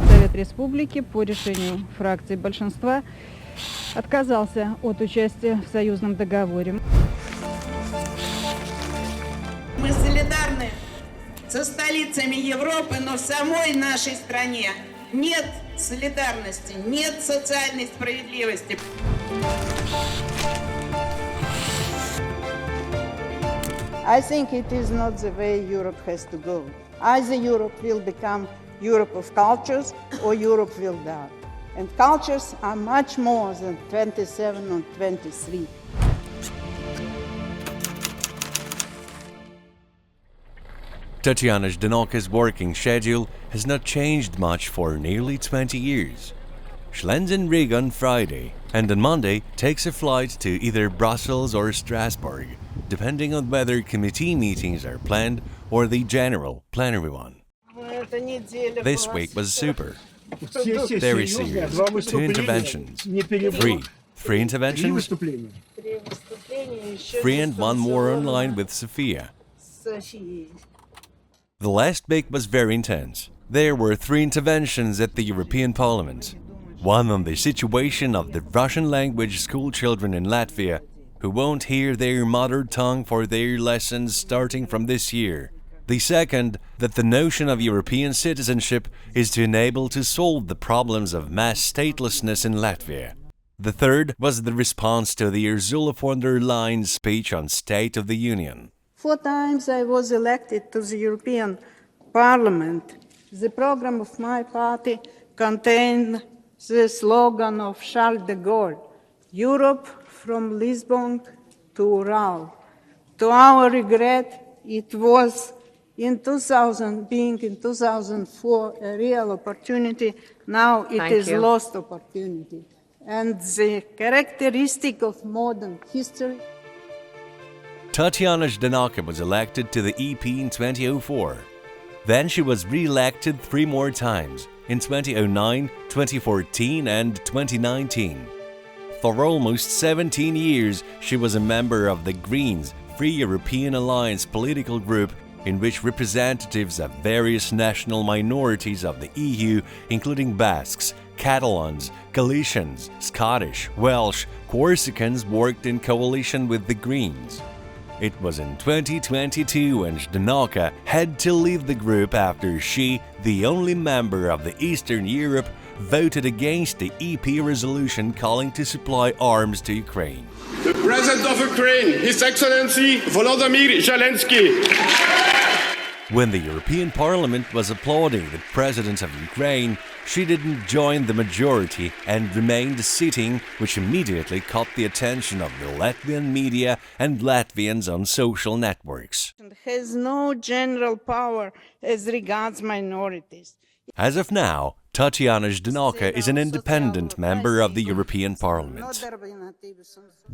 Совет Республики по решению фракции большинства отказался от участия в союзном договоре. Мы солидарны со столицами Европы, но в самой нашей стране нет солидарности, нет социальной справедливости. I think it is not the way Europe has to go. Either Europe will become Europe of cultures or Europe will die. And cultures are much more than 27 or 23. Tatyana Zhdanok's working schedule has not changed much for nearly 20 years. She lands in Riga on Friday and on Monday takes a flight to either Brussels or Strasbourg, depending on whether committee meetings are planned or the general plenary one. This week was super. Very serious. 2 interventions. 3 interventions. 3 and 1 more online with Sofia. The last week was very intense. There were 3 interventions at the European Parliament. One on the situation of the Russian language school children in Latvia, who won't hear their mother tongue for their lessons starting from this year. The second, that the notion of European citizenship is to enable to solve the problems of mass statelessness in Latvia. The third was the response to the Ursula von der Leyen's speech on State of the Union. 4 times I was elected to the European Parliament. The program of my party contained the slogan of Charles de Gaulle, Europe from Lisbon to Ural. To our regret, it was in 2004 a real opportunity. Now it is lost opportunity. And the characteristic of modern history. Tatyana Zhdanok was elected to the EP in 2004. Then she was re-elected 3 more times, in 2009, 2014 and 2019. For almost 17 years, she was a member of the Greens Free European Alliance political group, in which representatives of various national minorities of the EU, including Basques, Catalans, Galicians, Scottish, Welsh, Corsicans, worked in coalition with the Greens. It was in 2022 when Zhdanok had to leave the group after she, the only member of the Eastern Europe, voted against the EP resolution calling to supply arms to Ukraine. The President of Ukraine, His Excellency Volodymyr Zelensky. When the European Parliament was applauding the President of Ukraine, she didn't join the majority and remained sitting, which immediately caught the attention of the Latvian media and Latvians on social networks. It has no general power as regards minorities. As of now, Tatyana Zhdanok is an independent member of the European Parliament.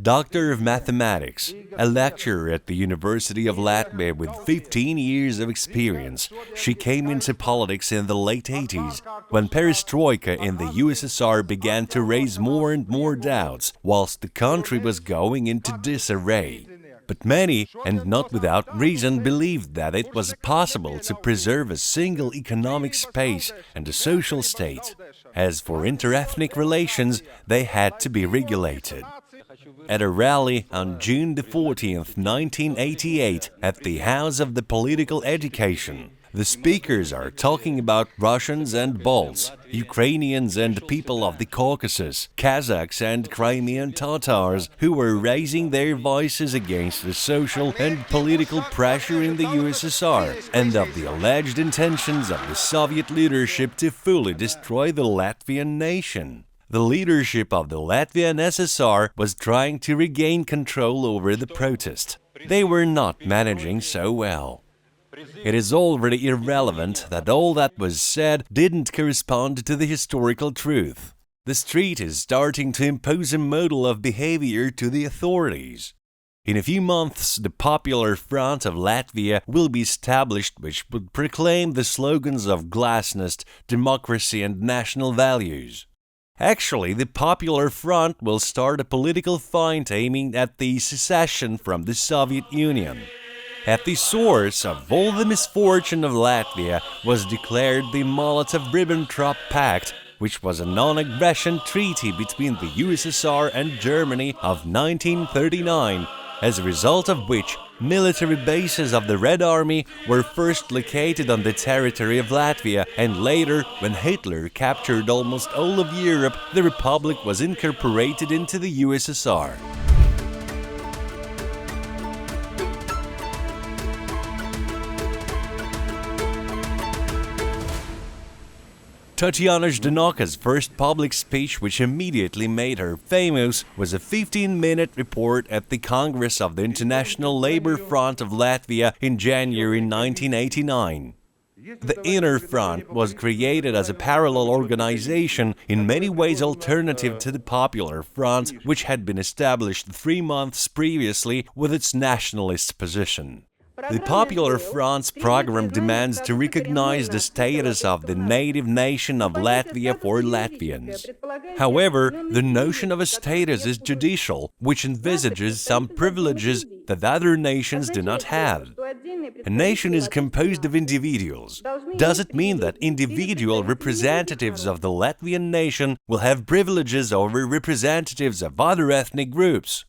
Doctor of Mathematics, a lecturer at the University of Latvia with 15 years of experience, she came into politics in the late 80s, when perestroika in the USSR began to raise more and more doubts, whilst the country was going into disarray. But many, and not without reason, believed that it was possible to preserve a single economic space and a social state. As for interethnic relations, they had to be regulated. At a rally on June 14th, 1988, at the House of the Political Education, the speakers are talking about Russians and Balts, Ukrainians and people of the Caucasus, Kazakhs and Crimean Tatars, who were raising their voices against the social and political pressure in the USSR and of the alleged intentions of the Soviet leadership to fully destroy the Latvian nation. The leadership of the Latvian SSR was trying to regain control over the protest. They were not managing so well. It is already irrelevant that all that was said didn't correspond to the historical truth. The street is starting to impose a model of behavior to the authorities. In a few months, the Popular Front of Latvia will be established, which would proclaim the slogans of glasnost, democracy and national values. Actually, the Popular Front will start a political fight aiming at the secession from the Soviet Union. At the source of all the misfortune of Latvia was declared the Molotov-Ribbentrop Pact, which was a non-aggression treaty between the USSR and Germany of 1939, as a result of which military bases of the Red Army were first located on the territory of Latvia, and later, when Hitler captured almost all of Europe, the Republic was incorporated into the USSR. Tatyana Zhdanok's first public speech, which immediately made her famous, was a 15-minute report at the Congress of the International Labour Front of Latvia in January 1989. The Inner Front was created as a parallel organization, in many ways alternative to the Popular Front, which had been established 3 months previously with its nationalist position. The Popular Front's program demands to recognize the status of the native nation of Latvia for Latvians. However, the notion of a status is judicial, which envisages some privileges that other nations do not have. A nation is composed of individuals. Does it mean that individual representatives of the Latvian nation will have privileges over representatives of other ethnic groups?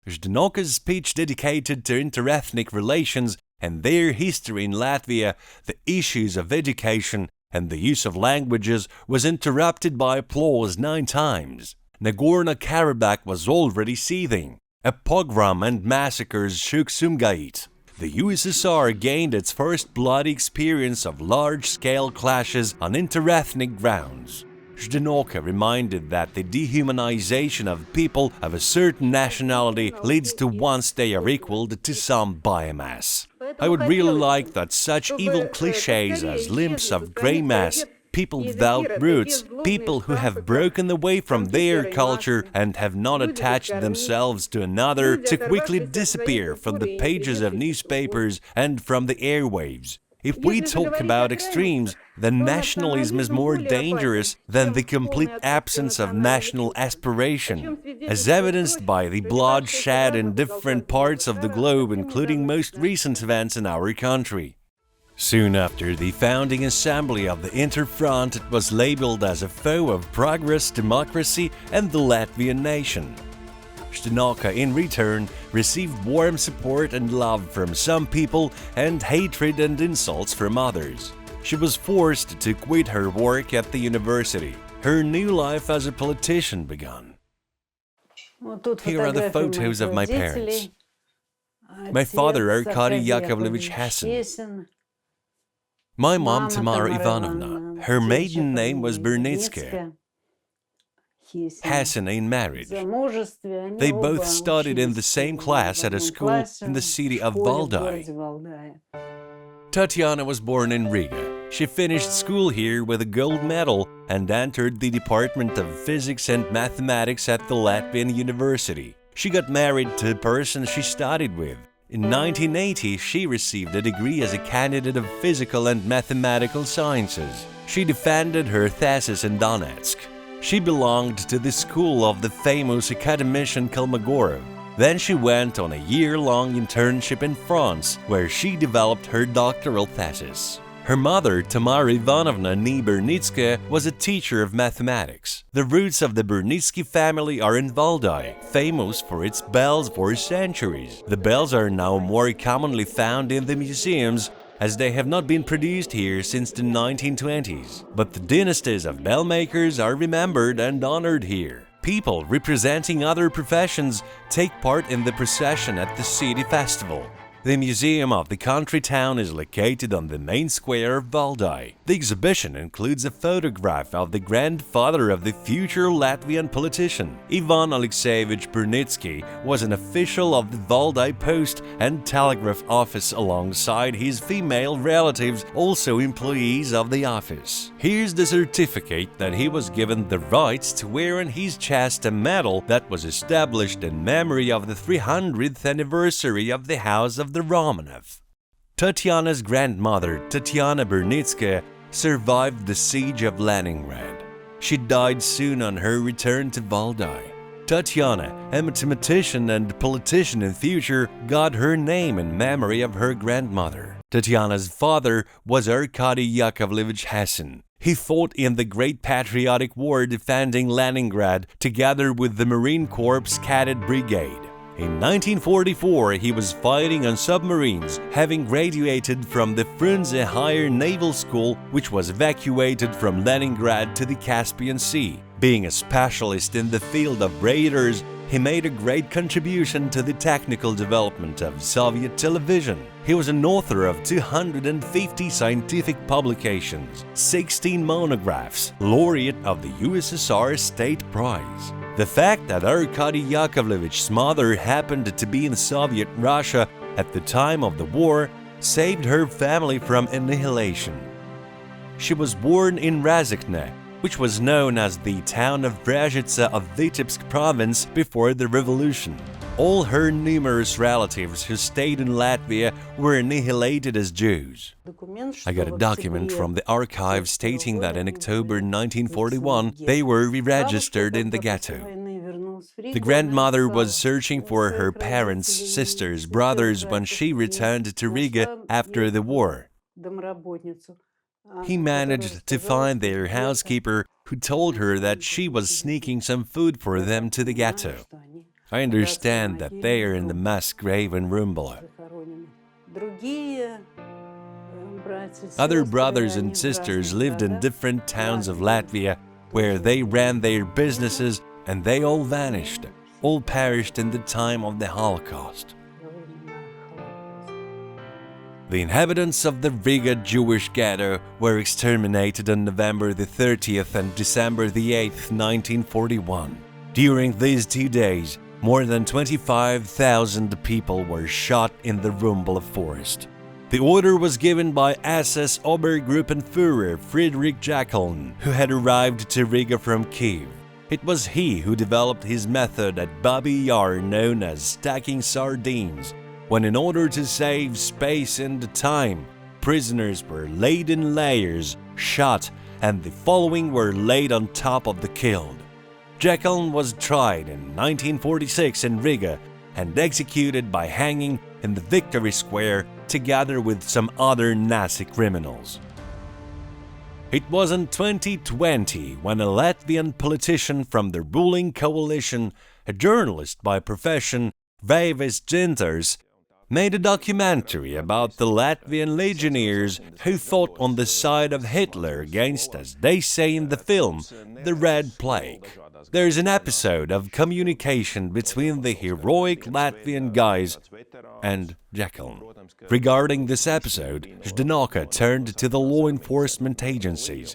Zhdanok's speech dedicated to interethnic relations and their history in Latvia, the issues of education and the use of languages was interrupted by applause 9 times. Nagorno-Karabakh was already seething. A pogrom and massacres shook Sumgait. The USSR gained its first bloody experience of large-scale clashes on interethnic grounds. Zhdanok reminded that the dehumanization of people of a certain nationality leads to once they are equaled to some biomass. I would really like that such evil cliches as limps of grey mass, people without roots, people who have broken away from their culture and have not attached themselves to another, to quickly disappear from the pages of newspapers and from the airwaves. If we talk about extremes, then nationalism is more dangerous than the complete absence of national aspiration, as evidenced by the bloodshed in different parts of the globe, including most recent events in our country. Soon after the founding assembly of the Interfront, it was labeled as a foe of progress, democracy, and the Latvian nation. Zhdanok, in return, received warm support and love from some people and hatred and insults from others. She was forced to quit her work at the university. Her new life as a politician began. Here are the photos of my parents. My father, Arkady Yakovlevich Hassan. My mom, Tamara Ivanovna. Her maiden name was Bernitskaya. Hassan ain't married. They both studied in the same class at a school in the city of Valdai. Tatyana was born in Riga. She finished school here with a gold medal and entered the Department of Physics and Mathematics at the Latvian University. She got married to the person she studied with. In 1980, she received a degree as a candidate of physical and mathematical sciences. She defended her thesis in Donetsk. She belonged to the school of the famous academician Kolmogorov. Then she went on a year-long internship in France, where she developed her doctoral thesis. Her mother, Tamara Ivanovna Bernitskaya, was a teacher of mathematics. The roots of the Bernitsky family are in Valdai, famous for its bells for centuries. The bells are now more commonly found in the museums, as they have not been produced here since the 1920s. But the dynasties of bell makers are remembered and honored here. People representing other professions take part in the procession at the city festival. The museum of the country town is located on the main square of Valdai. The exhibition includes a photograph of the grandfather of the future Latvian politician. Ivan Alexeyevich Bernitsky was an official of the Valdai Post and Telegraph Office alongside his female relatives, also employees of the office. Here's the certificate that he was given the rights to wear on his chest, a medal that was established in memory of the 300th anniversary of the House of the Romanov. Tatyana's grandmother, Tatyana Bernitskaya, survived the siege of Leningrad. She died soon on her return to Valdai. Tatyana, a mathematician and politician in future, got her name in memory of her grandmother. Tatyana's father was Arkady Yakovlevich Hassan. He fought in the Great Patriotic War defending Leningrad together with the Marine Corps Cadet Brigade. In 1944, he was fighting on submarines, having graduated from the Frunze Higher Naval School, which was evacuated from Leningrad to the Caspian Sea. Being a specialist in the field of radars, he made a great contribution to the technical development of Soviet television. He was an author of 250 scientific publications, 16 monographs, laureate of the USSR State Prize. The fact that Arkady Yakovlevich's mother happened to be in Soviet Russia at the time of the war saved her family from annihilation. She was born in Razokne, which was known as the town of Brezhica of Vitebsk province before the revolution. All her numerous relatives who stayed in Latvia were annihilated as Jews. I got a document from the archive stating that in October 1941 they were re-registered in the ghetto. The grandmother was searching for her parents, sisters, brothers when she returned to Riga after the war. He managed to find their housekeeper, who told her that she was sneaking some food for them to the ghetto. I understand that they are in the mass grave in Rumbala. Other brothers and sisters lived in different towns of Latvia, where they ran their businesses, and they all vanished, all perished in the time of the Holocaust. The inhabitants of the Riga Jewish ghetto were exterminated on November the 30th and December the 8th, 1941. During these 2 days, more than 25,000 people were shot in the Rumbala forest. The order was given by SS Obergruppenführer Friedrich Jackeln, who had arrived to Riga from Kiev. It was he who developed his method at Babi Yar known as stacking sardines, when in order to save space and time, prisoners were laid in layers, shot, and the following were laid on top of the killed. Jackeln was tried in 1946 in Riga and executed by hanging in the Victory Square together with some other Nazi criminals. It was in 2020 when a Latvian politician from the ruling coalition, a journalist by profession, Vaivis Dzintars, made a documentary about the Latvian legionnaires who fought on the side of Hitler against, as they say in the film, the Red Plague. There's an episode of communication between the heroic Latvian guys and Jackeln. Regarding this episode, Zhdanok turned to the law enforcement agencies.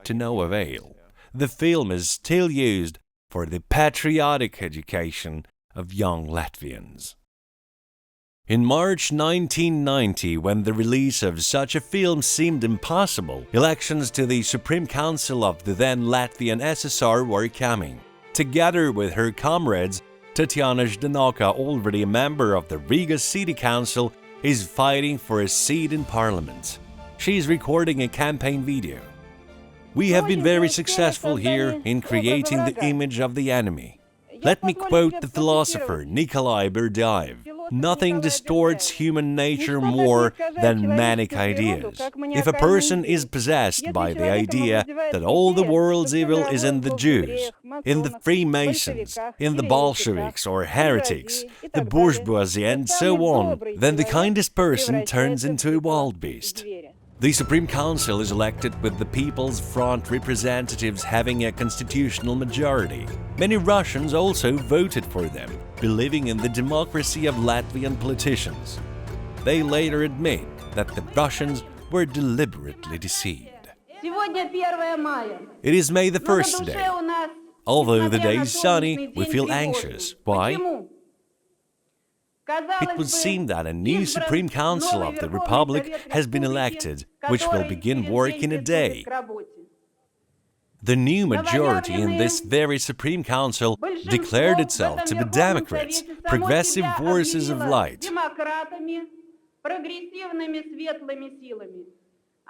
To no avail. The film is still used for the patriotic education of young Latvians. In March 1990, when the release of such a film seemed impossible, elections to the Supreme Council of the then Latvian SSR were coming. Together with her comrades, Tatyana Zhdanok, already a member of the Riga City Council, is fighting for a seat in Parliament. She is recording a campaign video. We have been very successful here in creating the image of the enemy. Let me quote the philosopher Nikolai Berdyaev. Nothing distorts human nature more than manic ideas. If a person is possessed by the idea that all the world's evil is in the Jews, in the Freemasons, in the Bolsheviks or heretics, the bourgeoisie and so on, then the kindest person turns into a wild beast. The Supreme Council is elected with the People's Front representatives having a constitutional majority. Many Russians also voted for them, believing in the democracy of Latvian politicians. They later admit that the Russians were deliberately deceived. It is May the 1st day. Although the day is sunny, we feel anxious. Why? It would seem that a new Supreme Council of the Republic has been elected, which will begin work in a day. The new majority in this very Supreme Council declared itself to be Democrats, progressive forces of light.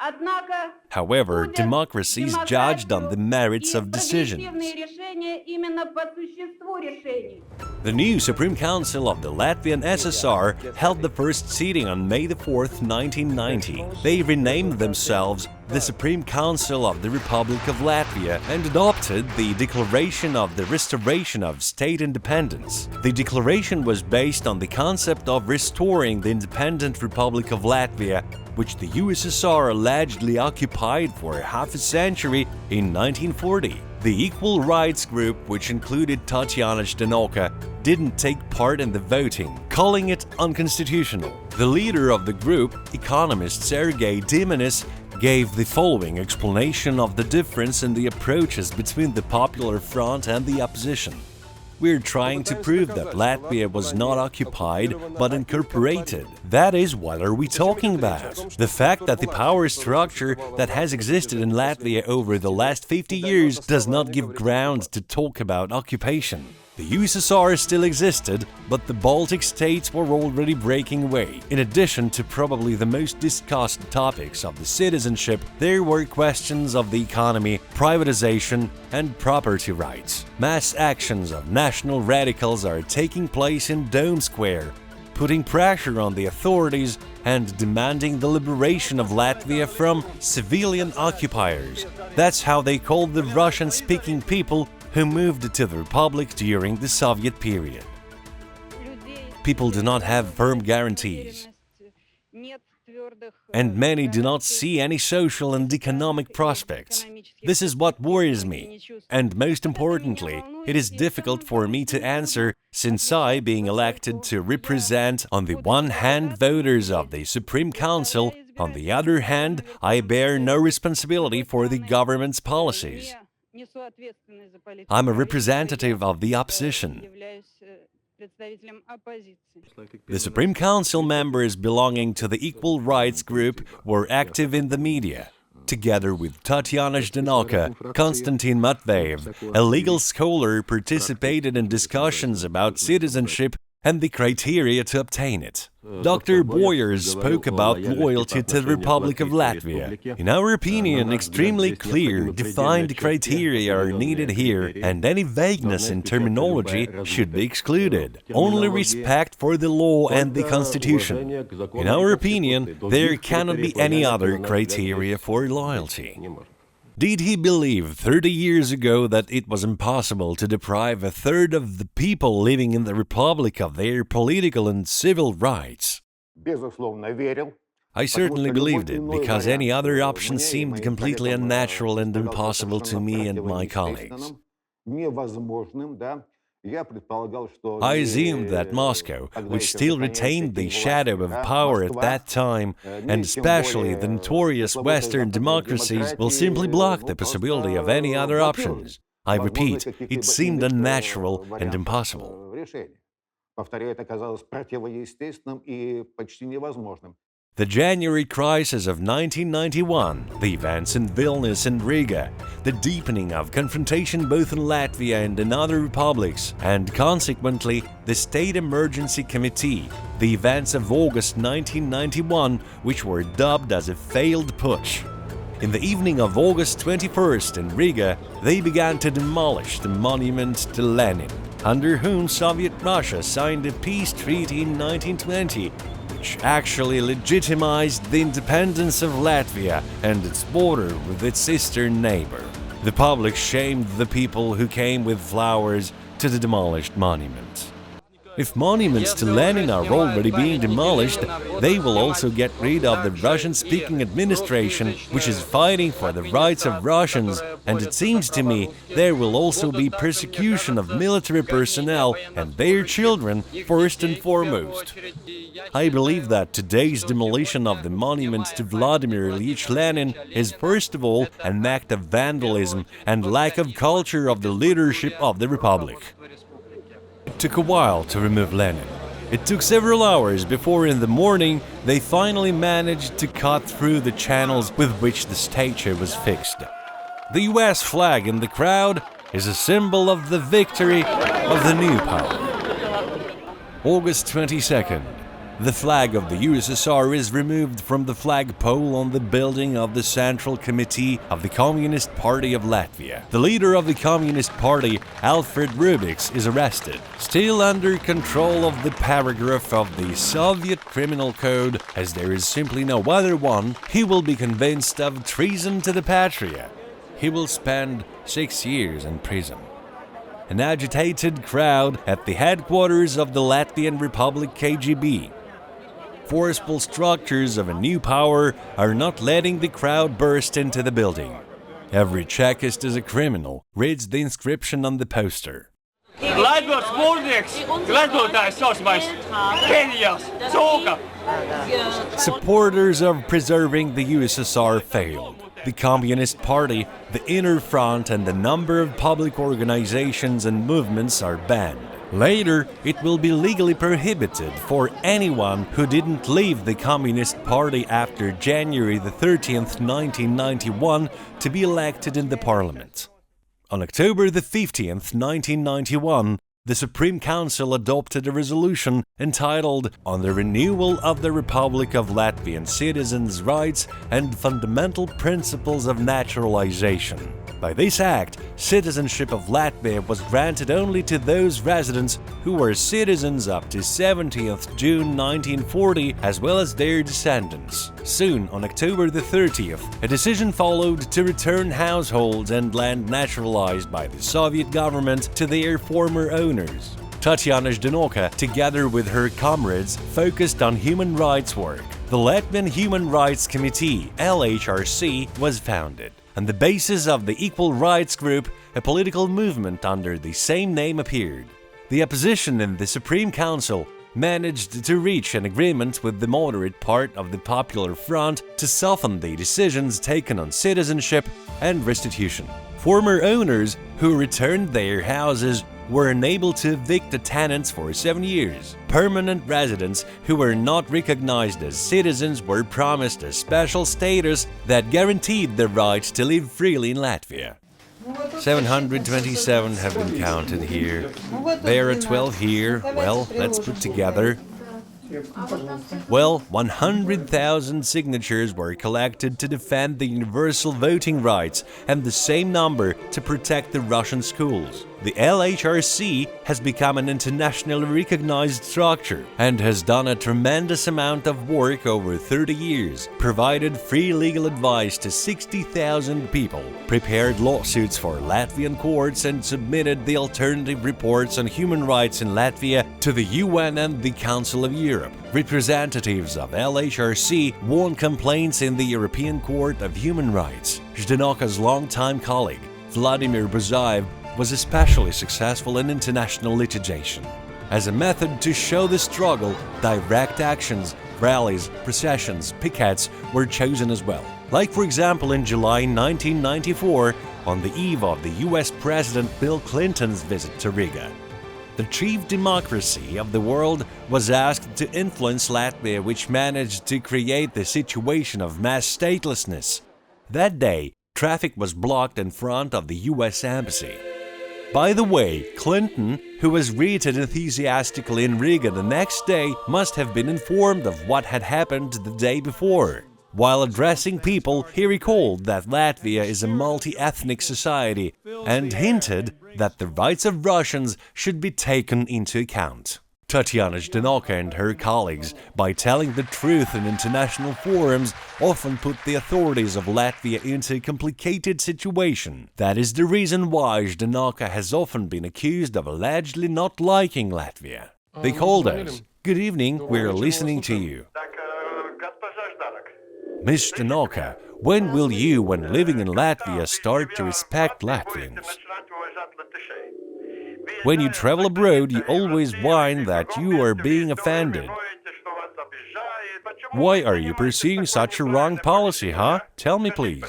Однако However, democracy is judged on the merits of decisions. решения именно по существу решений. The new Supreme Council of the Latvian SSR held the first sitting on May 4, 1990. They renamed themselves the Supreme Council of the Republic of Latvia and adopted the Declaration of the Restoration of State Independence. The declaration was based on the concept of restoring the independent Republic of Latvia, which the USSR allegedly occupied for half a century in 1940. The Equal Rights Group, which included Tatyana Zhdanok, didn't take part in the voting, calling it unconstitutional. The leader of the group, economist Sergei Dimenis, gave the following explanation of the difference in the approaches between the Popular Front and the opposition. We're trying to prove that Latvia was not occupied, but incorporated. That is, what are we talking about? The fact that the power structure that has existed in Latvia over the last 50 years does not give ground to talk about occupation. The USSR still existed, but the Baltic states were already breaking away. In addition to probably the most discussed topics of the citizenship, there were questions of the economy, privatization, and property rights. Mass actions of national radicals are taking place in Dome Square, putting pressure on the authorities and demanding the liberation of Latvia from civilian occupiers. That's how they called the Russian-speaking people who moved to the Republic during the Soviet period. People do not have firm guarantees, and many do not see any social and economic prospects. This is what worries me, and most importantly, it is difficult for me to answer since I, being elected to represent on the one hand voters of the Supreme Council, on the other hand, I bear no responsibility for the government's policies. I'm a representative of the opposition. The Supreme Council members belonging to the Equal Rights Group were active in the media. Together with Tatyana Zhdanok, Konstantin Matveyev, a legal scholar, participated in discussions about citizenship and the criteria to obtain it. Dr. Boyers spoke about loyalty to the Republic of Latvia. In our opinion, extremely clear, defined criteria are needed here, and any vagueness in terminology should be excluded. Only respect for the law and the Constitution. In our opinion, there cannot be any other criteria for loyalty. Did he believe 30 years ago that it was impossible to deprive a third of the people living in the Republic of their political and civil rights? I certainly believed it, because any other option seemed completely unnatural and impossible to me and my colleagues. I assumed that Moscow, which still retained the shadow of power at that time, and especially the notorious Western democracies, will simply block the possibility of any other options. I repeat, it seemed unnatural and impossible. The January crisis of 1991, the events in Vilnius and Riga, the deepening of confrontation both in Latvia and in other republics, and consequently the State Emergency Committee, the events of August 1991, which were dubbed as a failed putsch. In the evening of August 21st in Riga, they began to demolish the monument to Lenin, under whom Soviet Russia signed a peace treaty in 1920, which actually legitimized the independence of Latvia and its border with its eastern neighbor. The public shamed the people who came with flowers to the demolished monument. If monuments to Lenin are already being demolished, they will also get rid of the Russian-speaking administration, which is fighting for the rights of Russians, and it seems to me there will also be persecution of military personnel and their children first and foremost. I believe that today's demolition of the monument to Vladimir Ilyich Lenin is first of all an act of vandalism and lack of culture of the leadership of the Republic. It took a while to remove Lenin. It took several hours before in the morning they finally managed to cut through the channels with which the statue was fixed. The US flag in the crowd is a symbol of the victory of the new power. August 22nd. The flag of the USSR is removed from the flagpole on the building of the Central Committee of the Communist Party of Latvia. The leader of the Communist Party, Alfred Rubiks, is arrested. Still under control of the paragraph of the Soviet Criminal Code, as there is simply no other one, he will be convinced of treason to the Patria. He will spend 6 years in prison. An agitated crowd at the headquarters of the Latvian Republic KGB. Forceful structures of a new power are not letting the crowd burst into the building. Every Czechist is a criminal, reads the inscription on the poster. Latvijas mūrnieks, gledotājs saucamais Kenijās, Cūka. Supporters of preserving the USSR failed. The Communist Party, the Inner Front, and a number of public organizations and movements are banned. Later, it will be legally prohibited for anyone who didn't leave the Communist Party after January the 13th, 1991, to be elected in the parliament. On October the 15th, 1991, the Supreme Council adopted a resolution entitled On the Renewal of the Republic of Latvian Citizens' Rights and Fundamental Principles of Naturalization. By this act, citizenship of Latvia was granted only to those residents who were citizens up to 17th June 1940, as well as their descendants. Soon, on October the 30th, a decision followed to return households and land naturalized by the Soviet government to their former owners. Tatyana Zhdanok, together with her comrades, focused on human rights work. The Latvian Human Rights Committee, LHRC, was founded. On the basis of the Equal Rights Group, a political movement under the same name appeared. The opposition in the Supreme Council managed to reach an agreement with the moderate part of the Popular Front to soften the decisions taken on citizenship and restitution. Former owners who returned their houses were unable to evict the tenants for 7 years. Permanent residents who were not recognized as citizens were promised a special status that guaranteed the right to live freely in Latvia. 727 have been counted here. There are 12 here. Well, let's put together. 100,000 signatures were collected to defend the universal voting rights and the same number to protect the Russian schools. The LHRC has become an internationally recognized structure and has done a tremendous amount of work over 30 years, provided free legal advice to 60,000 people, prepared lawsuits for Latvian courts, and submitted the alternative reports on human rights in Latvia to the UN and the Council of Europe. Representatives of LHRC won complaints in the European Court of Human Rights. Zhdanok's longtime colleague, Vladimir Buzayev, was especially successful in international litigation. As a method to show the struggle, direct actions, rallies, processions, pickets were chosen as well. Like, for example, in July 1994, on the eve of the US President Bill Clinton's visit to Riga. The chief democracy of the world was asked to influence Latvia, which managed to create the situation of mass statelessness. That day, traffic was blocked in front of the US Embassy. By the way, Clinton, who was greeted enthusiastically in Riga the next day, must have been informed of what had happened the day before. While addressing people, he recalled that Latvia is a multi-ethnic society and hinted that the rights of Russians should be taken into account. Tatyana Zhdanok and her colleagues, by telling the truth in international forums, often put the authorities of Latvia into a complicated situation. That is the reason why Zhdanok has often been accused of allegedly not liking Latvia. They called us. Good evening, we're listening to you. Ms. Zhdanok, when will you, when living in Latvia, start to respect Latvians? When you travel abroad, you always whine that you are being offended. Why are you pursuing such a wrong policy, huh? Tell me, please.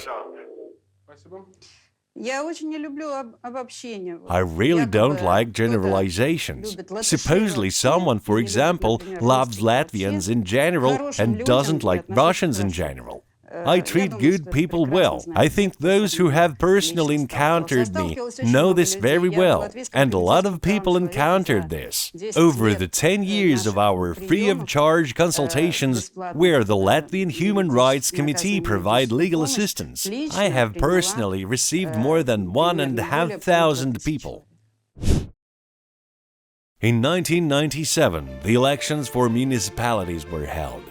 I really don't like generalizations. Supposedly someone, for example, loves Latvians in general and doesn't like Russians in general. I treat good people well. I think those who have personally encountered me know this very well, and a lot of people encountered this. Over the 10 years of our free-of-charge consultations, where the Latvian Human Rights Committee provide legal assistance, I have personally received more than 1,500 people. In 1997, the elections for municipalities were held.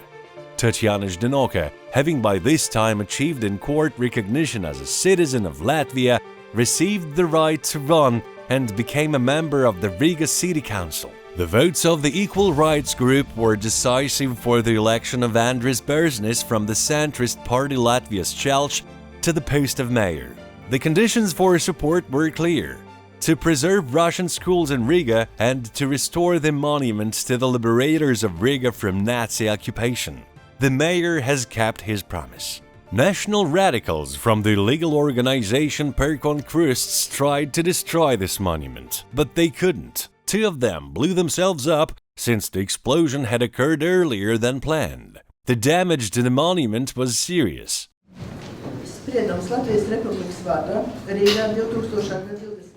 Tatyana Zhdanok, having by this time achieved in court recognition as a citizen of Latvia, received the right to run and became a member of the Riga City Council. The votes of the Equal Rights Group were decisive for the election of Andris Berznis from the centrist party Latvijas Čelš to the post of mayor. The conditions for support were clear: to preserve Russian schools in Riga and to restore the monuments to the liberators of Riga from Nazi occupation. The mayor has kept his promise. National radicals from the legal organization Perkon Krusts tried to destroy this monument, but they couldn't. 2 of them blew themselves up since the explosion had occurred earlier than planned. The damage to the monument was serious.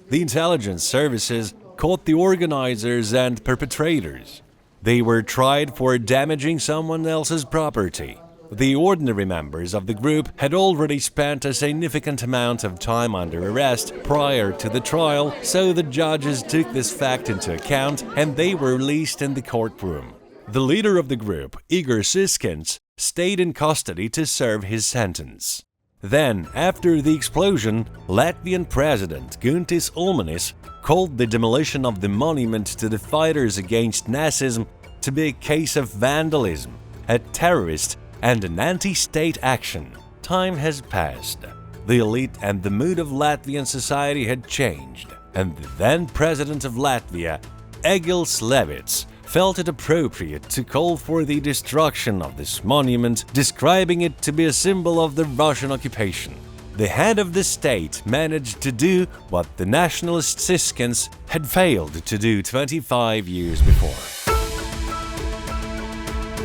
The intelligence services caught the organizers and perpetrators. They were tried for damaging someone else's property. The ordinary members of the group had already spent a significant amount of time under arrest prior to the trial, so the judges took this fact into account and they were released in the courtroom. The leader of the group, Igor Siskins, stayed in custody to serve his sentence. Then, after the explosion, Latvian President Guntis Ulmanis called the demolition of the monument to the fighters against Nazism to be a case of vandalism, a terrorist and an anti-state action. Time has passed. The elite and the mood of Latvian society had changed, and the then President of Latvia, Egils Levits, felt it appropriate to call for the destruction of this monument, describing it to be a symbol of the Russian occupation. The head of the state managed to do what the nationalist Siskins had failed to do 25 years before.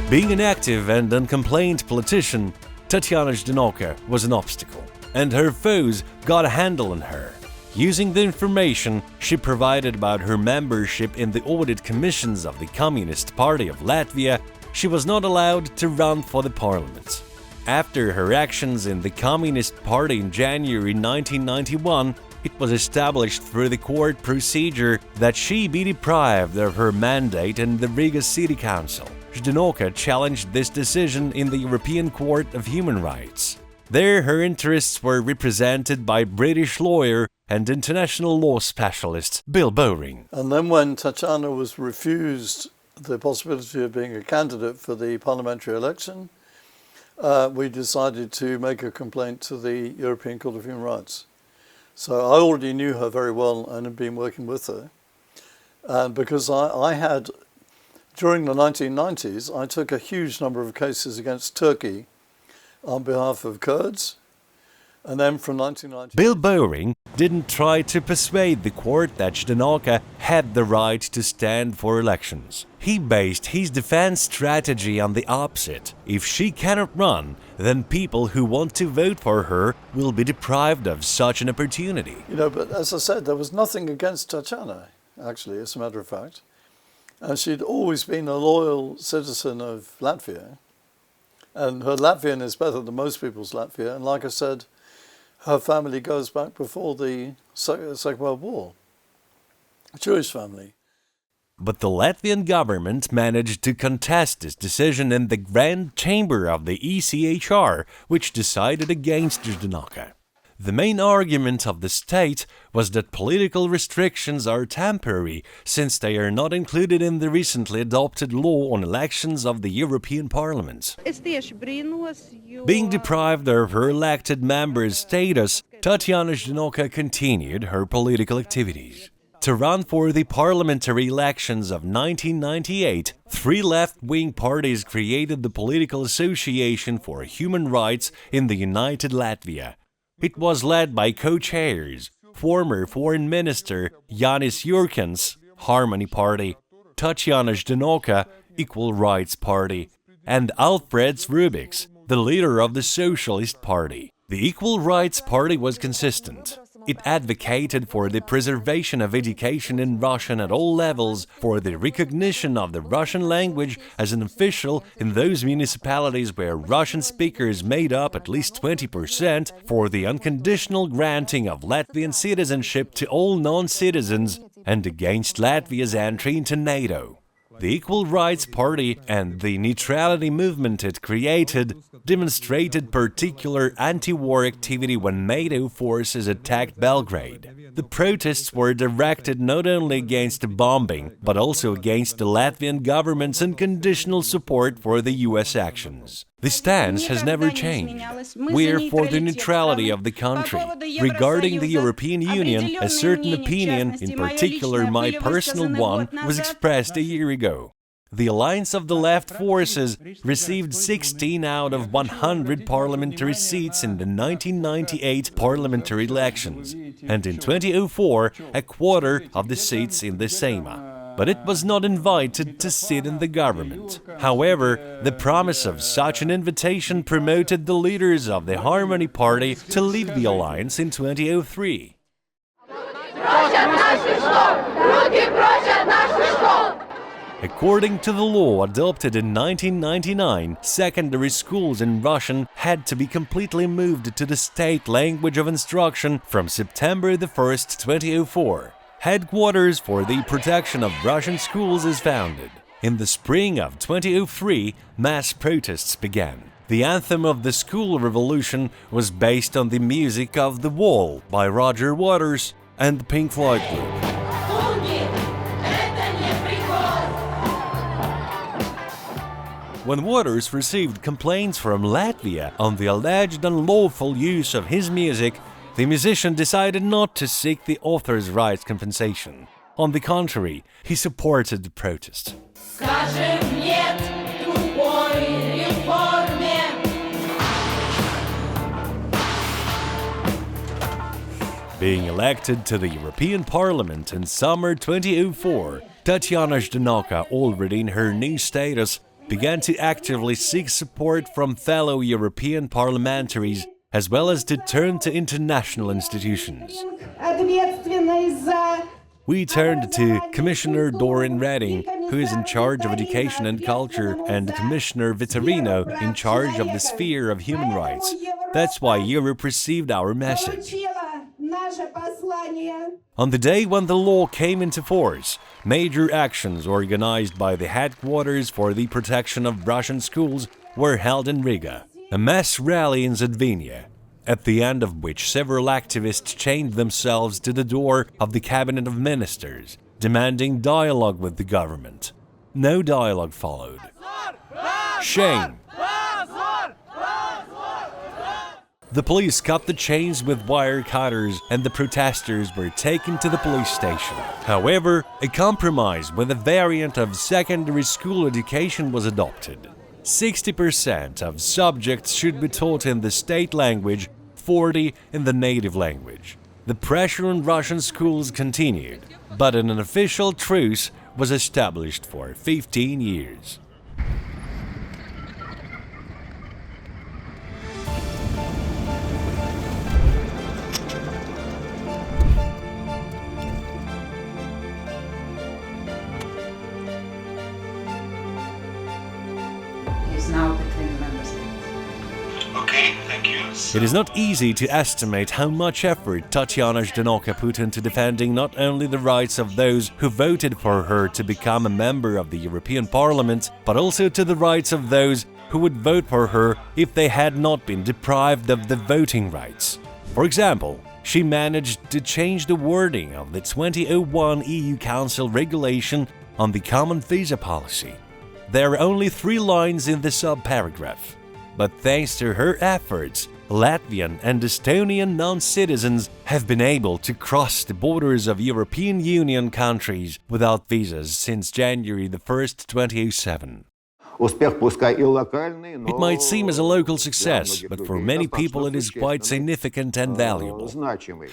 Being an active and uncomplained politician, Tatyana Zhdanok was an obstacle, and her foes got a handle on her. Using the information she provided about her membership in the audit commissions of the Communist Party of Latvia, she was not allowed to run for the parliament. After her actions in the Communist Party in January 1991, it was established through the court procedure that she be deprived of her mandate in the Riga City Council. Zhdanok challenged this decision in the European Court of Human Rights. There, her interests were represented by British lawyer and international law specialist Bill Bowring. And then when Tatyana was refused the possibility of being a candidate for the parliamentary election, we decided to make a complaint to the European Court of Human Rights. So I already knew her very well and had been working with her. And because I had, during the 1990s, I took a huge number of cases against Turkey on behalf of Kurds. And then from 1990... Bill Bowring didn't try to persuade the court that Zhdanok had the right to stand for elections. He based his defense strategy on the opposite. If she cannot run, then people who want to vote for her will be deprived of such an opportunity. You know, but as I said, there was nothing against Tatyana, actually, as a matter of fact. And she'd always been a loyal citizen of Latvia. And her Latvian is better than most people's Latvia. And like I said, her family goes back before the Second World War, a Jewish family. But the Latvian government managed to contest this decision in the Grand Chamber of the ECHR, which decided against Zhdanok. The main argument of the state was that political restrictions are temporary, since they are not included in the recently adopted law on elections of the European Parliament. Being deprived of her elected member's status, Tatyana Zhdanok continued her political activities. To run for the parliamentary elections of 1998, 3 left-wing parties created the Political Association for Human Rights in the United Latvia. It was led by co-chairs, former Foreign Minister Jānis Jurkins, Harmony Party, Tatyana Zhdanok, Equal Rights Party, and Alfreds Rubiks, the leader of the Socialist Party. The Equal Rights Party was consistent. It advocated for the preservation of education in Russian at all levels, for the recognition of the Russian language as an official in those municipalities where Russian speakers made up at least 20%, for the unconditional granting of Latvian citizenship to all non-citizens, and against Latvia's entry into NATO. The Equal Rights Party and the neutrality movement it created demonstrated particular anti-war activity when NATO forces attacked Belgrade. The protests were directed not only against the bombing, but also against the Latvian government's unconditional support for the US actions. The stance has never changed. We are for the neutrality of the country. Regarding the European Union, a certain opinion, in particular my personal one, was expressed a year ago. The alliance of the left forces received 16 out of 100 parliamentary seats in the 1998 parliamentary elections, and in 2004 a quarter of the seats in the Seima. But it was not invited to sit in the government. However, the promise of such an invitation promoted the leaders of the Harmony Party to leave the alliance in 2003. According to the law adopted in 1999, secondary schools in Russian had to be completely moved to the state language of instruction from September 1st, 2004. Headquarters for the protection of Russian schools is founded. In the spring of 2003, mass protests began. The anthem of the school revolution was based on the music of The Wall by Roger Waters and the Pink Floyd group. When Waters received complaints from Latvia on the alleged unlawful use of his music, the musician decided not to seek the author's rights compensation. On the contrary, he supported the protest. Being elected to the European Parliament in summer 2004, Tatyana Zhdanok, already in her new status, began to actively seek support from fellow European parliamentaries, as well as to turn to international institutions. We turned to Commissioner Doran Redding, who is in charge of education and culture, and Commissioner Vitorino, in charge of the sphere of human rights. That's why Europe received our message. On the day when the law came into force, major actions organized by the headquarters for the protection of Russian schools were held in Riga. A mass rally in Zadvinia, at the end of which several activists chained themselves to the door of the Cabinet of Ministers, demanding dialogue with the government. No dialogue followed. Shame! The police cut the chains with wire cutters and the protesters were taken to the police station. However, a compromise with a variant of secondary school education was adopted. 60% of subjects should be taught in the state language, 40% in the native language. The pressure on Russian schools continued, but an official truce was established for 15 years. Now between the member states. Okay, thank you. It is not easy to estimate how much effort Tatyana Zhdanok put into defending not only the rights of those who voted for her to become a member of the European Parliament, but also to the rights of those who would vote for her if they had not been deprived of the voting rights. For example, she managed to change the wording of the 2001 EU Council regulation on the common visa policy. There are only 3 lines in the sub-paragraph. But thanks to her efforts, Latvian and Estonian non-citizens have been able to cross the borders of European Union countries without visas since January 1st, 2007. It might seem as a local success, but for many people it is quite significant and valuable.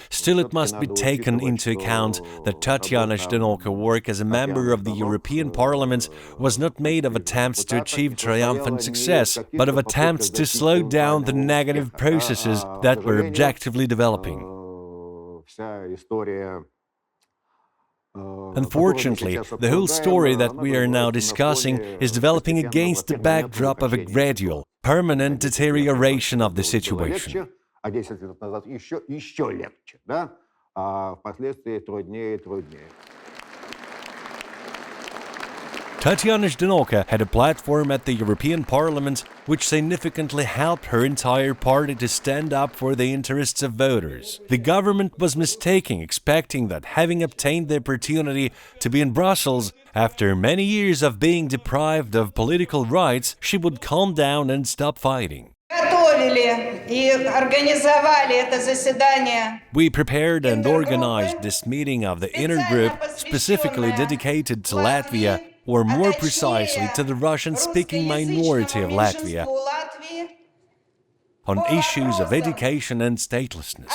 Still, it must be taken into account that Tatyana Zhdanok's work as a member of the European Parliament was not made of attempts to achieve triumphant success, but of attempts to slow down the negative processes that were objectively developing. Unfortunately, the whole story that we are now discussing is developing against the backdrop of a gradual, permanent deterioration of the situation. Tatyana Zhdanok had a platform at the European Parliament which significantly helped her entire party to stand up for the interests of voters. The government was mistaken, expecting that having obtained the opportunity to be in Brussels, after many years of being deprived of political rights, she would calm down and stop fighting. We prepared and organized this meeting of the inner group specifically dedicated to Latvia, or more precisely to the Russian-speaking minority of Latvia, on issues of education and statelessness.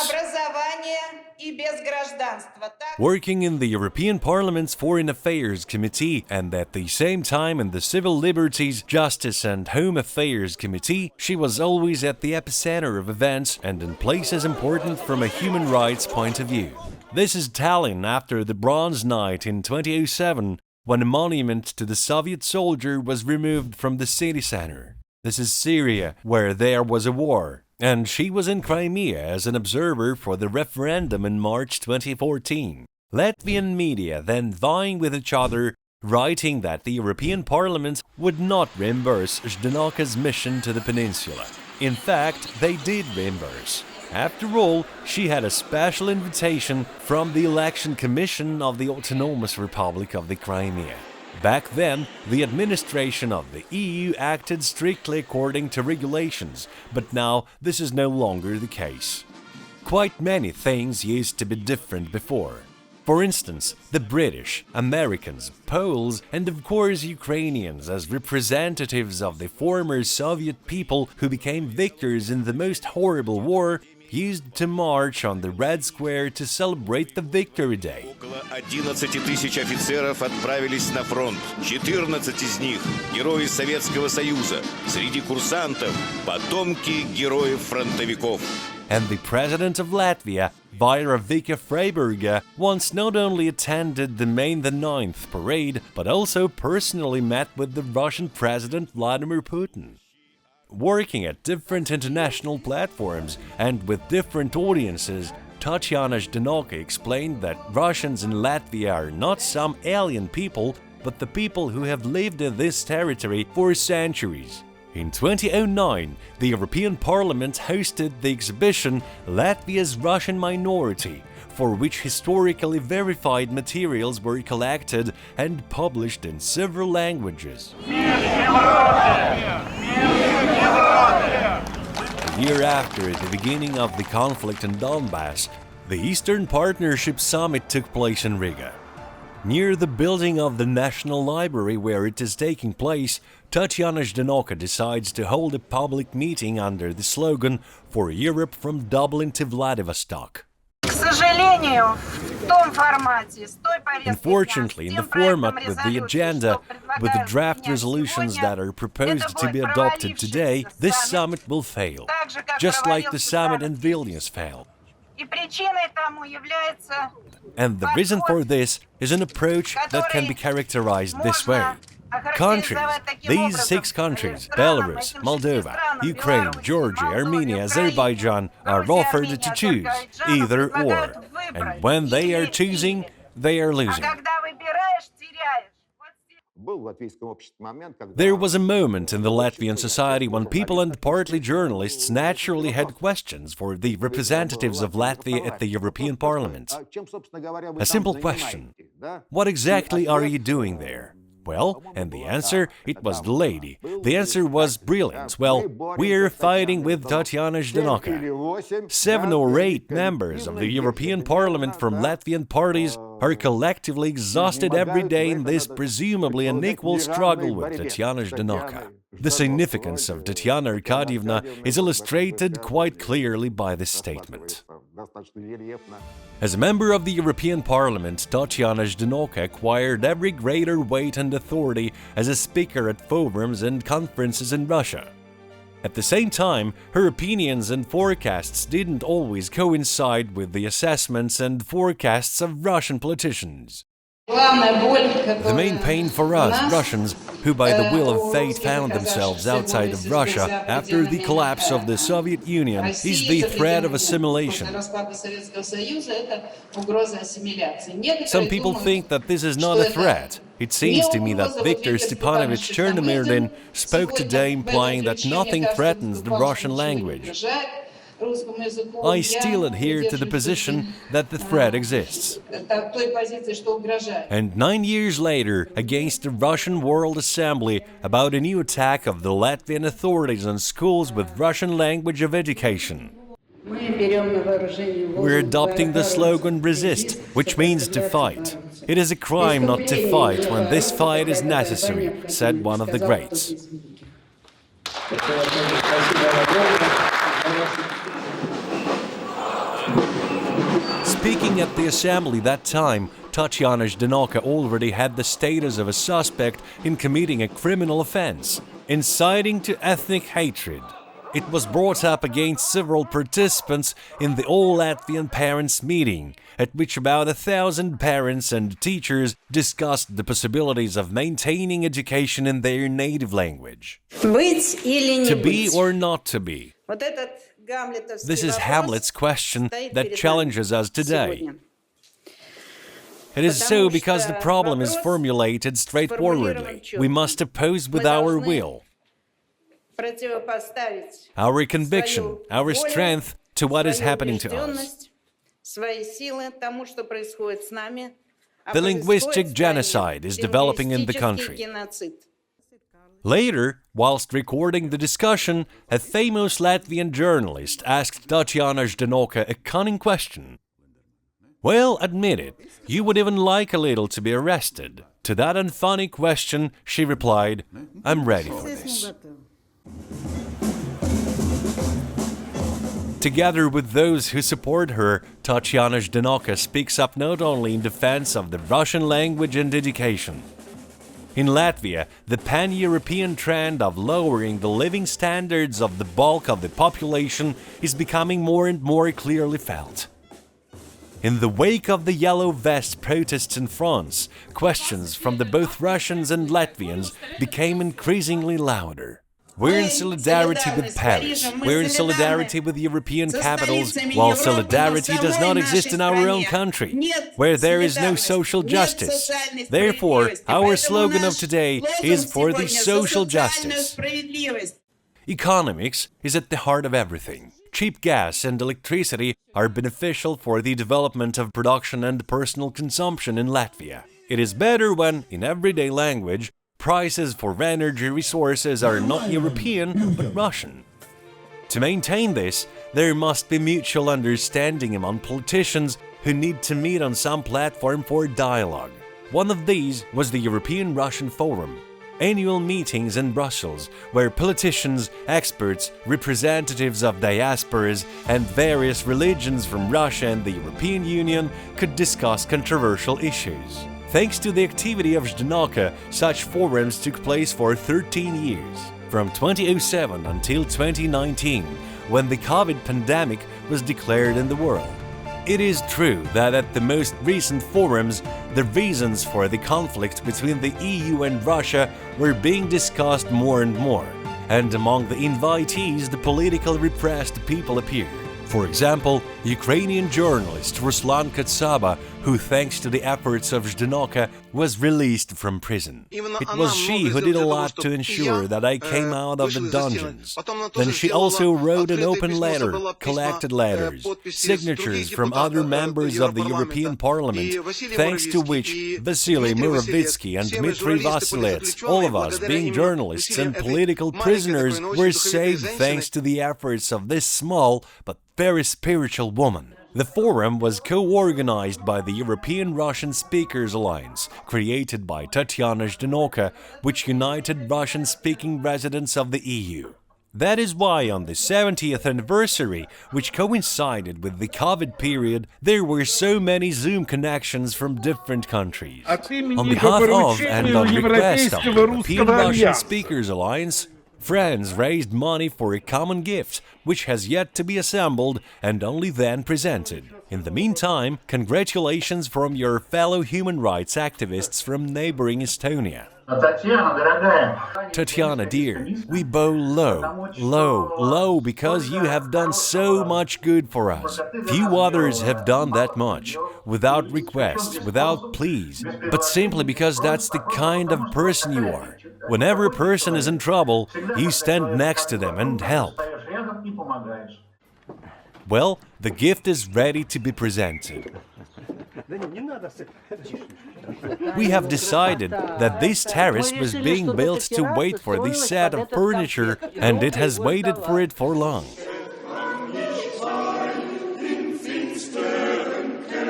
Working in the European Parliament's Foreign Affairs Committee and at the same time in the Civil Liberties, Justice and Home Affairs Committee, she was always at the epicenter of events and in places important from a human rights point of view. This is Tallinn after the Bronze Night in 2007, when a monument to the Soviet soldier was removed from the city center. This is Syria, where there was a war, and she was in Crimea as an observer for the referendum in March 2014. Latvian media then vying with each other, writing that the European Parliament would not reimburse Zhdanok's mission to the peninsula. In fact, they did reimburse. After all, she had a special invitation from the Election Commission of the Autonomous Republic of the Crimea. Back then, the administration of the EU acted strictly according to regulations, but now this is no longer the case. Quite many things used to be different before. For instance, the British, Americans, Poles, and of course Ukrainians as representatives of the former Soviet people who became victors in the most horrible war used to march on the Red Square to celebrate the Victory Day. Около 11 тысяч офицеров отправились на фронт. 14 из них – герои Советского Союза. Среди курсантов – потомки героев-фронтовиков. And the president of Latvia, Biography Freiberger, once not only attended the May the 9th parade, but also personally met with the Russian President Vladimir Putin. Working at different international platforms and with different audiences, Tatyana Zhdanok explained that Russians in Latvia are not some alien people, but the people who have lived in this territory for centuries. In 2009, the European Parliament hosted the exhibition Latvia's Russian Minority, for which historically verified materials were collected and published in several languages. A year after the beginning of the conflict in Donbass, the Eastern Partnership Summit took place in Riga. Near the building of the National Library where it is taking place, Tatyana Zhdanok decides to hold a public meeting under the slogan "For Europe from Dublin to Vladivostok." Unfortunately, in the format with the agenda, with the draft resolutions that are proposed to be adopted today, this summit will fail, just like the summit in Vilnius failed. And the reason for this is an approach that can be characterized this way. Countries, these 6 countries, Belarus, Moldova, Ukraine, Georgia, Armenia, Azerbaijan, are offered to choose, either or. And when they are choosing, they are losing. There was a moment in the Latvian society when people and partly journalists naturally had questions for the representatives of Latvia at the European Parliament. A simple question: what exactly are you doing there? Well, and the answer, it was the lady. The answer was brilliant. Well, we're fighting with Tatyana Zhdanok. 7 or 8 members of the European Parliament from Latvian parties are collectively exhausted every day in this presumably unequal struggle with Tatyana Zhdanok. The significance of Tatyana Arkadyevna is illustrated quite clearly by this statement. As a member of the European Parliament, Tatyana Zhdanok acquired every greater weight and authority as a speaker at forums and conferences in Russia. At the same time, her opinions and forecasts didn't always coincide with the assessments and forecasts of Russian politicians. The main pain for us, Russians, who by the will of fate found themselves outside of Russia after the collapse of the Soviet Union, is the threat of assimilation. Some people think that this is not a threat. It seems to me that Viktor Stepanovich Chernomyrdin spoke today implying that nothing threatens the Russian language. I still adhere to the position that the threat exists. And 9 years later, against the Russian World Assembly about a new attack of the Latvian authorities on schools with Russian language of education. We're adopting the slogan "resist," which means to fight. It is a crime not to fight when this fight is necessary, said one of the greats. Speaking at the assembly that time, Tatyana Zhdanok already had the status of a suspect in committing a criminal offense, inciting to ethnic hatred. It was brought up against several participants in the All-Latvian Parents meeting, at which about 1,000 parents and teachers discussed the possibilities of maintaining education in their native language. To be or not to be? This is Hamlet's question that challenges us today. It is so because the problem is formulated straightforwardly. We must oppose with our will, our conviction, our strength to what is happening to us. The linguistic genocide is developing in the country. Later, whilst recording the discussion, a famous Latvian journalist asked Tatyana Zhdanok a cunning question. Well, admit it, you would even like a little to be arrested. To that unfunny question, she replied, "I'm ready for this." Together with those who support her, Tatyana Zhdanok speaks up not only in defense of the Russian language and education. In Latvia, the pan-European trend of lowering the living standards of the bulk of the population is becoming more and more clearly felt. In the wake of the Yellow Vest protests in France, questions from both Russians and Latvians became increasingly louder. We're in solidarity with Paris, we're in solidarity with European capitals, while solidarity does not exist in our own country, where there is no social justice. Therefore, our slogan of today is for the social justice. Economics is at the heart of everything. Cheap gas and electricity are beneficial for the development of production and personal consumption in Latvia. It is better when, in everyday language, prices for energy resources are not European, but Russian. To maintain this, there must be mutual understanding among politicians who need to meet on some platform for dialogue. One of these was the European Russian Forum, annual meetings in Brussels where politicians, experts, representatives of diasporas and various religions from Russia and the European Union could discuss controversial issues. Thanks to the activity of Zhdanok, such forums took place for 13 years, from 2007 until 2019, when the COVID pandemic was declared in the world. It is true that at the most recent forums, the reasons for the conflict between the EU and Russia were being discussed more and more, and among the invitees the politically repressed people appeared. For example, Ukrainian journalist Ruslan Katsaba who thanks to the efforts of Zhdanok was released from prison. It was she who did a lot to ensure that I came out of the dungeons. Then she also wrote an open letter, collected letters, signatures from other members of the European Parliament, thanks to which Vasily Muravitsky and Dmitry Vasilets, all of us being journalists and political prisoners, were saved thanks to the efforts of this small but very spiritual woman. The forum was co-organized by the European Russian Speakers Alliance, created by Tatyana Zhdanok, which united Russian-speaking residents of the EU. That is why on the 70th anniversary, which coincided with the COVID period, there were so many Zoom connections from different countries. On behalf of and on request of the European Russian Speakers Alliance, friends raised money for a common gift, which has yet to be assembled and only then presented. In the meantime, congratulations from your fellow human rights activists from neighboring Estonia. Tatyana, dear, we bow low, low, low, because you have done so much good for us. Few others have done that much, without requests, without pleas, but simply because that's the kind of person you are. Whenever a person is in trouble, you stand next to them and help. Well, the gift is ready to be presented. We have decided that this terrace was being built to wait for this set of furniture, and it has waited for it for long.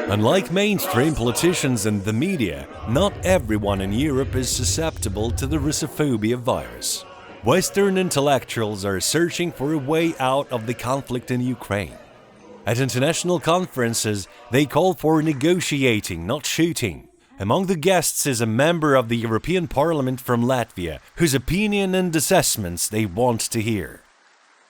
Unlike mainstream politicians and the media, not everyone in Europe is susceptible to the Russophobia virus. Western intellectuals are searching for a way out of the conflict in Ukraine. At international conferences, they call for negotiating, not shooting. Among the guests is a member of the European Parliament from Latvia, whose opinion and assessments they want to hear.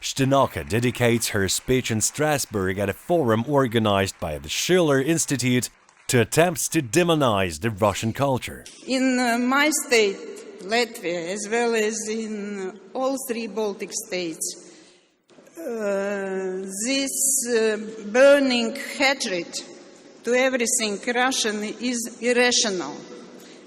Zhdanok dedicates her speech in Strasbourg at a forum organized by the Schiller Institute to attempts to demonize the Russian culture. In my state, Latvia, as well as in all three Baltic states, this burning hatred to everything Russian is irrational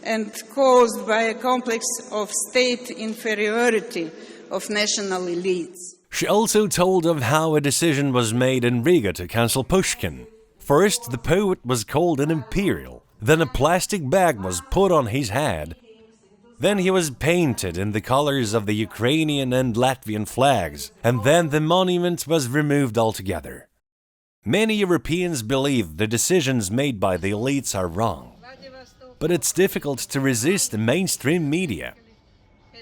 and caused by a complex of state inferiority of national elites. She also told of how a decision was made in Riga to cancel Pushkin. First, the poet was called an imperial, then a plastic bag was put on his head, then he was painted in the colors of the Ukrainian and Latvian flags, and then the monument was removed altogether. Many Europeans believe the decisions made by the elites are wrong, but it's difficult to resist the mainstream media.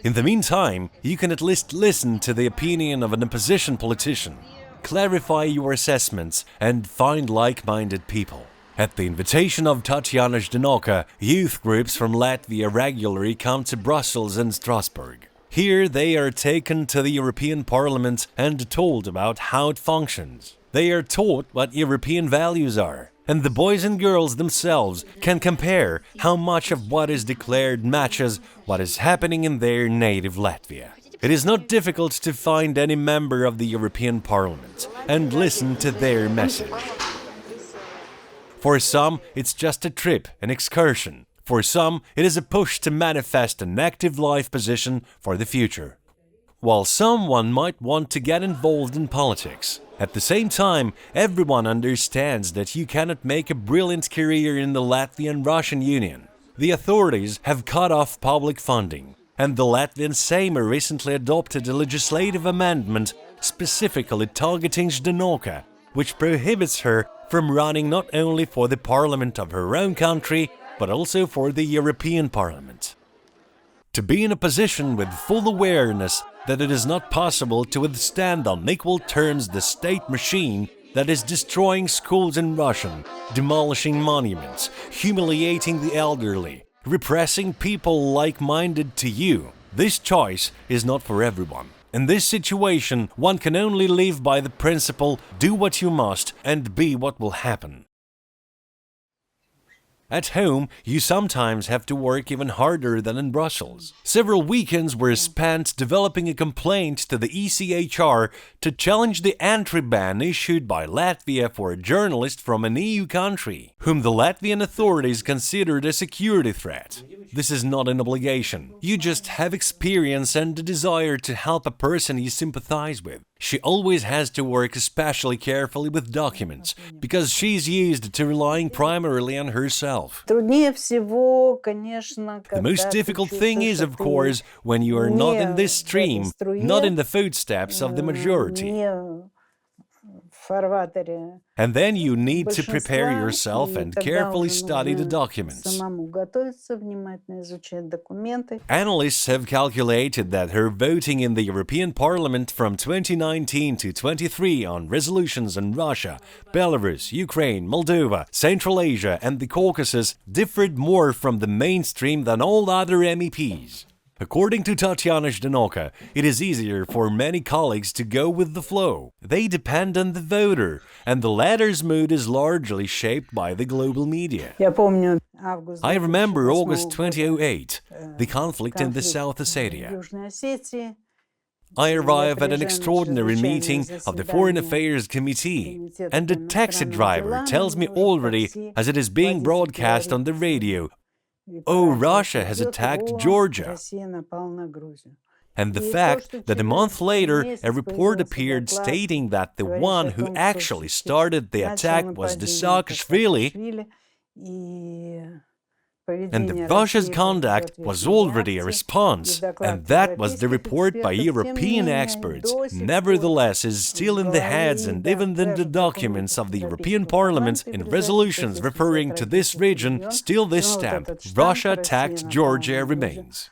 In the meantime, you can at least listen to the opinion of an opposition politician, clarify your assessments, and find like-minded people. At the invitation of Tatyana Zhdanok, youth groups from Latvia regularly come to Brussels and Strasbourg. Here they are taken to the European Parliament and told about how it functions. They are taught what European values are, and the boys and girls themselves can compare how much of what is declared matches what is happening in their native Latvia. It is not difficult to find any member of the European Parliament and listen to their message. For some, it's just a trip, an excursion. For some, it is a push to manifest an active life position for the future. While someone might want to get involved in politics, at the same time, everyone understands that you cannot make a brilliant career in the Latvian-Russian Union. The authorities have cut off public funding, and the Latvian Seimas recently adopted a legislative amendment specifically targeting Zhdanok, which prohibits her from running not only for the parliament of her own country, but also for the European Parliament. To be in a position with full awareness that it is not possible to withstand on equal terms the state machine that is destroying schools in Russia, demolishing monuments, humiliating the elderly, repressing people like-minded to you, this choice is not for everyone. In this situation, one can only live by the principle, do what you must and be what will happen. At home, you sometimes have to work even harder than in Brussels. Several weekends were spent developing a complaint to the ECHR to challenge the entry ban issued by Latvia for a journalist from an EU country, whom the Latvian authorities considered a security threat. This is not an obligation. You just have experience and a desire to help a person you sympathize with. She always has to work especially carefully with documents, because she's used to relying primarily on herself. The most difficult thing is, of course, when you are not in this stream, not in the footsteps of the majority. And then you need to prepare yourself and carefully study the documents. Analysts have calculated that her voting in the European Parliament from 2019 to 23 on resolutions on Russia, Belarus, Ukraine, Moldova, Central Asia and the Caucasus differed more from the mainstream than all other MEPs. According to Tatyana Zhdanok, it is easier for many colleagues to go with the flow. They depend on the voter, and the latter's mood is largely shaped by the global media. I remember August 2008, the conflict in the South Ossetia. I arrive at an extraordinary meeting of the Foreign Affairs Committee, and a taxi driver tells me already, as it is being broadcast on the radio, "Oh, Russia has attacked Georgia." And the fact that a month later a report appeared stating that the one who actually started the attack was the Saakashvili, and that Russia's conduct was already a response, and that was the report by European experts, nevertheless is still in the heads and even in the documents of the European Parliament in resolutions referring to this region, still this stamp, "Russia attacked Georgia," remains.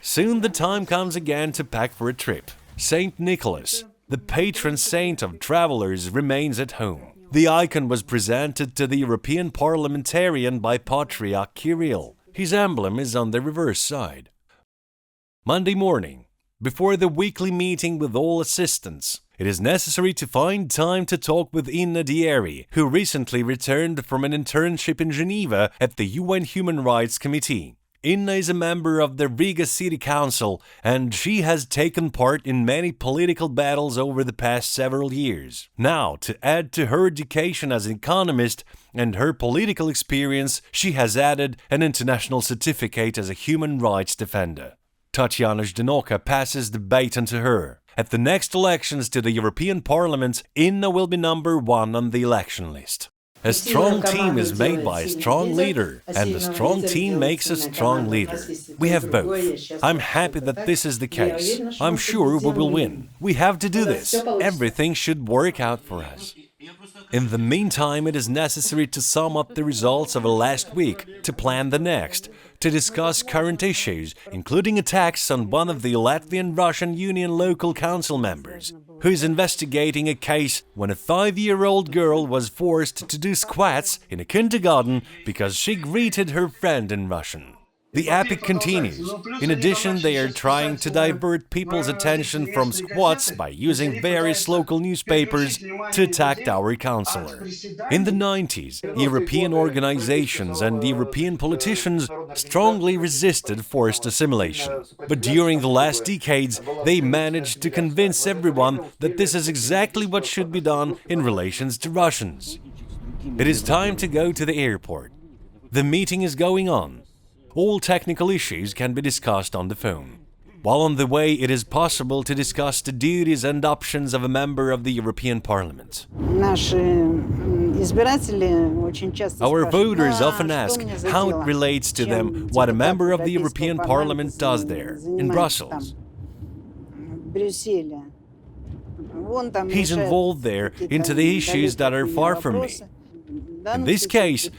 Soon the time comes again to pack for a trip. Saint Nicholas, the patron saint of travelers, remains at home. The icon was presented to the European parliamentarian by Patriarch Kirill. His emblem is on the reverse side. Monday morning, before the weekly meeting with all assistants, it is necessary to find time to talk with Inna Dieri, who recently returned from an internship in Geneva at the UN Human Rights Committee. Inna is a member of the Riga City Council, and she has taken part in many political battles over the past several years. Now, to add to her education as an economist and her political experience, she has added an international certificate as a human rights defender. Tatyana Zhdanok passes the baton to her. At the next elections to the European Parliament, Inna will be number 1 on the election list. A strong team is made by a strong leader, and a strong team makes a strong leader. We have both. I'm happy that this is the case. I'm sure we will win. We have to do this. Everything should work out for us. In the meantime, it is necessary to sum up the results of the last week, to plan the next, to discuss current issues, including attacks on one of the Latvian-Russian Union local council members, who is investigating a case when a 5-year-old girl was forced to do squats in a kindergarten because she greeted her friend in Russian. The epic continues. In addition, they are trying to divert people's attention from squats by using various local newspapers to attack our councillor. In the 90s, European organizations and European politicians strongly resisted forced assimilation. But during the last decades, they managed to convince everyone that this is exactly what should be done in relations to Russians. It is time to go to the airport. The meeting is going on. All technical issues can be discussed on the phone. While on the way, it is possible to discuss the duties and options of a member of the European Parliament. Our voters often ask how it relates to them what a member of the European Parliament does there, in Brussels. He's involved there into the issues that are far from me. In this case,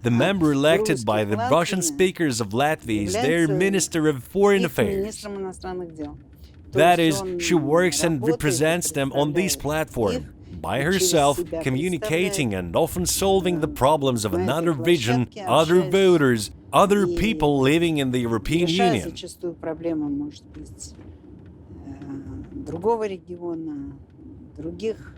the member elected by the Russian speakers of Latvia is their Minister of Foreign Affairs. That is, she works and represents them on this platform, by herself, communicating and often solving the problems of another region, other voters, other people living in the European Union. других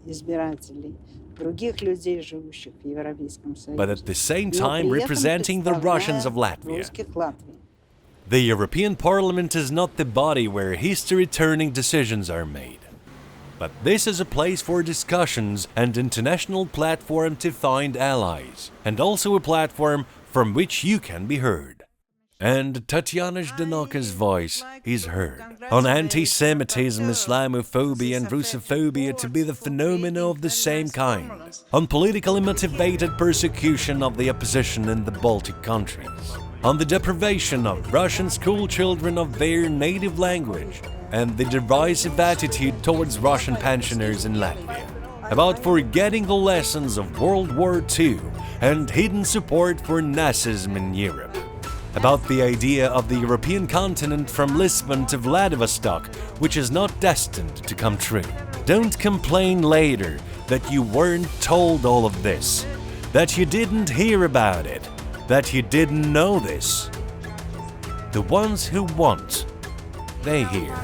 избирателей, других людей, живущих в Европейском Союзе. but at the same Но time при этом representing the Russians of представляя Latvia. русских Латвии. The European Parliament is not the body where history-turning decisions are made. But this is a place for discussions and international platform to find allies, and also a platform from which you can be heard. And Tatyana Zhdanok's voice is heard on anti-Semitism, Islamophobia and Russophobia to be the phenomena of the same kind, on politically motivated persecution of the opposition in the Baltic countries, on the deprivation of Russian school children of their native language, and the derisive attitude towards Russian pensioners in Latvia, about forgetting the lessons of World War II and hidden support for Nazism in Europe, about the idea of the European continent from Lisbon to Vladivostok, which is not destined to come true. Don't complain later that you weren't told all of this, that you didn't hear about it, that you didn't know this. The ones who want, they hear.